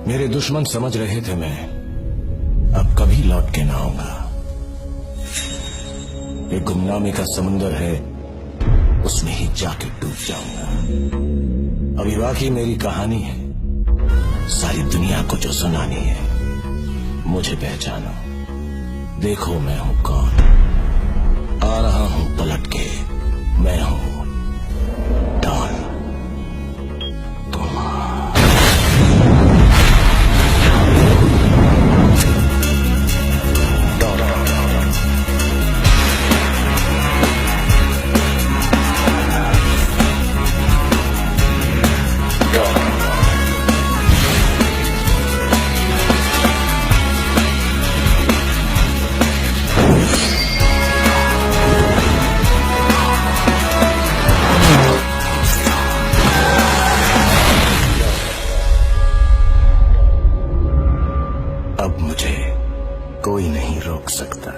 मेरे दुश्मन समझ रहे थे मैं अब कभी लौट के ना आऊंगा। ये गुमनामी का समुंदर है, उसमें ही जाके डूब जाऊंगा। अभी बाकी मेरी कहानी है, सारी दुनिया को जो सुनानी है। मुझे पहचानो, देखो मैं हूं कौन। आ रहा हूं पलट के, मैं हूं डॉन। अब मुझे कोई नहीं रोक सकता।